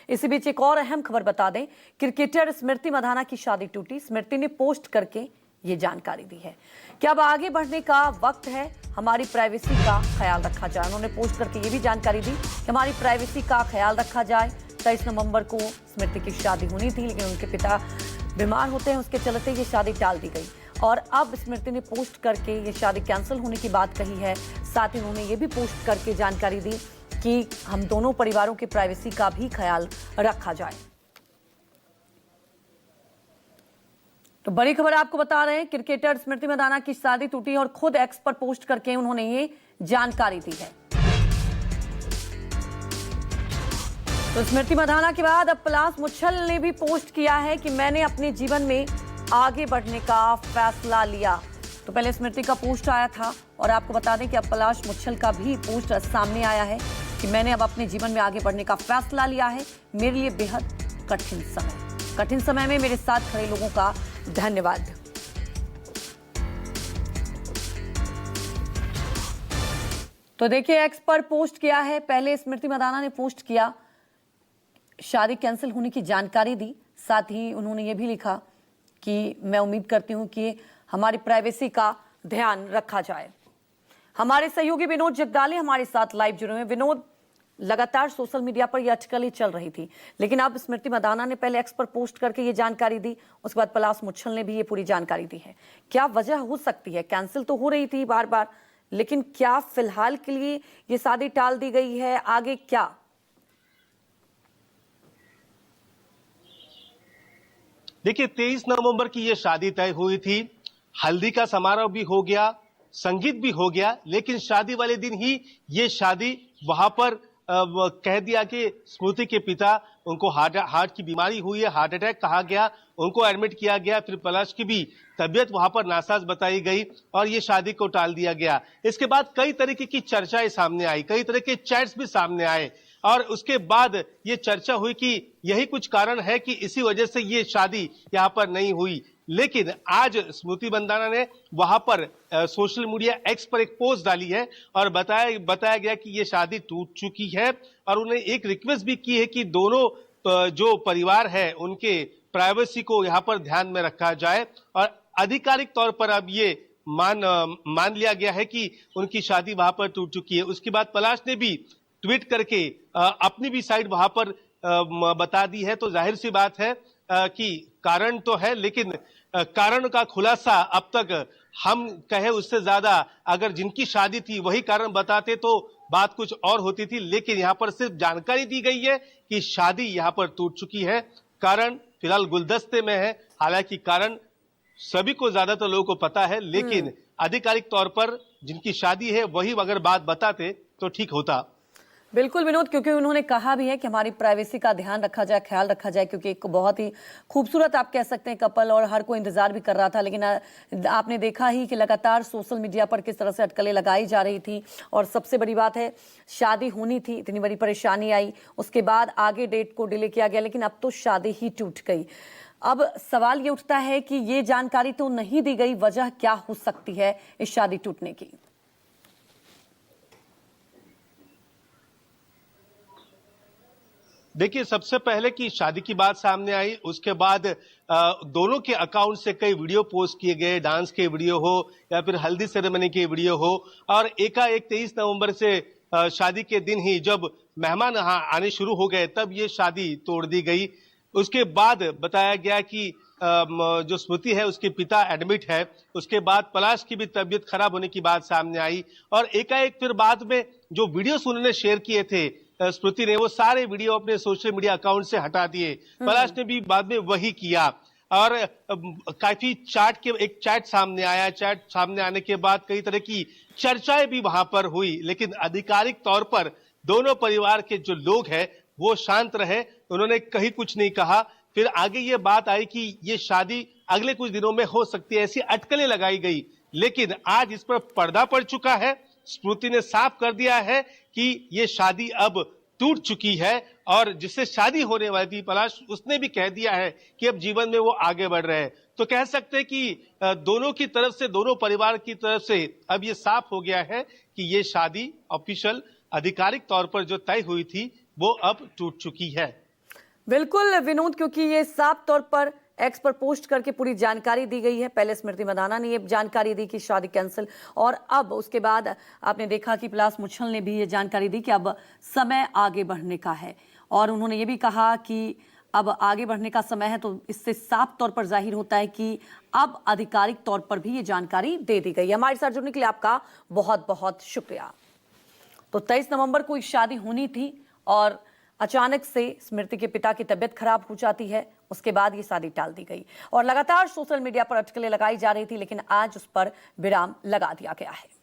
इसी बीच एक और अहम खबर बता दें, क्रिकेटर स्मृति मंधाना की शादी टूटी। स्मृति ने पोस्ट करके ये जानकारी दी है कि अब आगे बढ़ने का वक्त है, हमारी प्राइवेसी का ख्याल रखा जाए। उन्होंने पोस्ट करके ये भी जानकारी दी कि हमारी प्राइवेसी का ख्याल रखा जाए। 23 नवंबर को स्मृति की शादी होनी थी, लेकिन उनके पिता बीमार होते हैं, उसके चलते ये शादी टाल दी गई और अब स्मृति ने पोस्ट करके ये शादी कैंसिल होने की बात कही है। साथ ही उन्होंने ये भी पोस्ट करके जानकारी दी कि हम दोनों परिवारों की प्राइवेसी का भी ख्याल रखा जाए। तो बड़ी खबर आपको बता रहे हैं, क्रिकेटर स्मृति मंधाना की शादी टूटी और खुद एक्स पर पोस्ट करके उन्होंने ये जानकारी दी है। तो स्मृति मंधाना के बाद अब पलाश मुच्छल ने भी पोस्ट किया है कि मैंने अपने जीवन में आगे बढ़ने का फैसला लिया। तो पहले स्मृति का पोस्ट आया था और आपको बता दें कि अब पलाश मुच्छल का भी पोस्ट सामने आया है कि मैंने अब अपने जीवन में आगे बढ़ने का फैसला लिया है। मेरे लिए बेहद कठिन समय में मेरे साथ खड़े लोगों का धन्यवाद। तो देखिए, एक्स पर पोस्ट किया है। पहले स्मृति मंधाना ने पोस्ट किया, शादी कैंसिल होने की जानकारी दी। साथ ही उन्होंने ये भी लिखा कि मैं उम्मीद करती हूं कि हमारी प्राइवेसी का ध्यान रखा जाए। हमारे सहयोगी विनोद जगदाले हमारे साथ लाइव जुड़े हुए हैं। विनोद, लगातार सोशल मीडिया पर यह अटकलें चल रही थी, लेकिन अब स्मृति मंधाना ने पहले एक्स पर पोस्ट करके ये जानकारी दी, उसके बाद पलाश मुच्छल ने भी ये पूरी जानकारी दी है। क्या वजह हो सकती है? कैंसिल तो हो रही थी बार बार, लेकिन क्या फिलहाल के लिए ये शादी टाल दी गई है? आगे क्या? देखिए, 23 नवंबर की ये शादी तय हुई थी। हल्दी का समारोह भी हो गया, संगीत भी हो गया, लेकिन शादी वाले दिन ही ये शादी वहां पर कह दिया कि स्मृति के पिता, उनको हार्ट की बीमारी हुई है, हार्ट अटैक कहा गया, उनको एडमिट किया गया। फिर पलाश की भी तबीयत वहां पर नासाज बताई गई और ये शादी को टाल दिया गया। इसके बाद कई तरीके की चर्चाएं सामने आई, कई तरह के चैट्स भी सामने आए और उसके बाद ये चर्चा हुई कि यही कुछ कारण है कि इसी वजह से ये शादी यहाँ पर नहीं हुई। लेकिन आज स्मृति मंधाना ने वहां पर सोशल मीडिया एक्स पर एक पोस्ट डाली है और बताया गया कि ये शादी टूट चुकी है और उन्हें एक रिक्वेस्ट भी की है कि दोनों जो परिवार है उनके प्राइवेसी को यहाँ पर ध्यान में रखा जाए और आधिकारिक तौर पर अब ये मान लिया गया है कि उनकी शादी वहां पर टूट चुकी है। उसके बाद पलाश ने भी ट्वीट करके अपनी भी साइड वहां पर बता दी है। तो जाहिर सी बात है कि कारण तो है, लेकिन कारण का खुलासा अब तक हम कहे उससे ज्यादा अगर जिनकी शादी थी वही कारण बताते तो बात कुछ और होती थी। लेकिन यहाँ पर सिर्फ जानकारी दी गई है कि शादी यहाँ पर टूट चुकी है। कारण फिलहाल गुलदस्ते में है, हालांकि कारण सभी को, ज्यादातर लोगों को पता है, लेकिन आधिकारिक तौर पर जिनकी शादी है वही अगर बात बताते तो ठीक होता। बिल्कुल विनोद, क्योंकि उन्होंने कहा भी है कि हमारी प्राइवेसी का ध्यान रखा जाए, ख्याल रखा जाए, क्योंकि एक बहुत ही खूबसूरत आप कह सकते हैं कपल और हर कोई इंतजार भी कर रहा था। लेकिन आपने देखा ही कि लगातार सोशल मीडिया पर किस तरह से अटकलें लगाई जा रही थी और सबसे बड़ी बात है शादी होनी थी, इतनी बड़ी परेशानी आई, उसके बाद आगे डेट को डिले किया गया, लेकिन अब तो शादी ही टूट गई। अब सवाल ये उठता है कि ये जानकारी तो नहीं दी गई, वजह क्या हो सकती है इस शादी टूटने की? देखिए, सबसे पहले कि शादी की बात सामने आई, उसके बाद दोनों के अकाउंट से कई वीडियो पोस्ट किए गए, डांस के वीडियो हो या फिर हल्दी सेरेमनी के वीडियो हो, और एकाएक 23 नवंबर से शादी के दिन ही जब मेहमान आने शुरू हो गए तब ये शादी तोड़ दी गई। उसके बाद बताया गया कि जो स्मृति है उसके पिता एडमिट है। उसके बाद पलाश की भी तबीयत खराब होने की बात सामने आई और एकाएक फिर बाद में जो वीडियोस उन्होंने शेयर किए थे स्मृति ने, वो सारे वीडियो अपने सोशल मीडिया अकाउंट से हटा दिए। पलाश ने भी बाद में वही किया और काफी एक चैट सामने आया। चैट सामने आने के बाद कई तरह की चर्चाएं भी वहां पर हुई, लेकिन आधिकारिक तौर पर दोनों परिवार के जो लोग हैं वो शांत रहे, उन्होंने कहीं कुछ नहीं कहा। फिर आगे ये बात आई कि ये शादी अगले कुछ दिनों में हो सकती है, ऐसी अटकलें लगाई गई, लेकिन आज इस पर पर्दा पड़ चुका है। स्मृति ने साफ कर दिया है कि ये शादी अब टूट चुकी है और जिससे शादी होने वाली थी पलाश, उसने भी कह दिया है कि अब जीवन में वो आगे बढ़ रहे हैं। तो कह सकते हैं कि दोनों की तरफ से, दोनों परिवार की तरफ से अब ये साफ हो गया है कि ये शादी ऑफिशियल आधिकारिक तौर पर जो तय हुई थी वो अब टूट चुकी है। बिल्कुल विनोद, क्योंकि ये साफ तौर पर एक्स पर पोस्ट करके पूरी जानकारी दी गई है। पहले स्मृति मंदाना ने ये जानकारी दी कि शादी कैंसिल, और अब उसके बाद आपने देखा कि पलाश मुच्छल ने भी ये जानकारी दी कि अब समय आगे बढ़ने का है, और उन्होंने ये भी कहा कि अब आगे बढ़ने का समय है। तो इससे साफ तौर पर जाहिर होता है कि अब आधिकारिक तौर पर भी ये जानकारी दे दी गई है। हमारे साथ जुड़ने के लिए आपका बहुत बहुत शुक्रिया। तो 23 नवंबर को शादी होनी थी और अचानक से स्मृति के पिता की तबीयत खराब हो जाती है। उसके बाद ये शादी टाल दी गई और लगातार सोशल मीडिया पर अटकलें लगाई जा रही थी, लेकिन आज उस पर विराम लगा दिया गया है।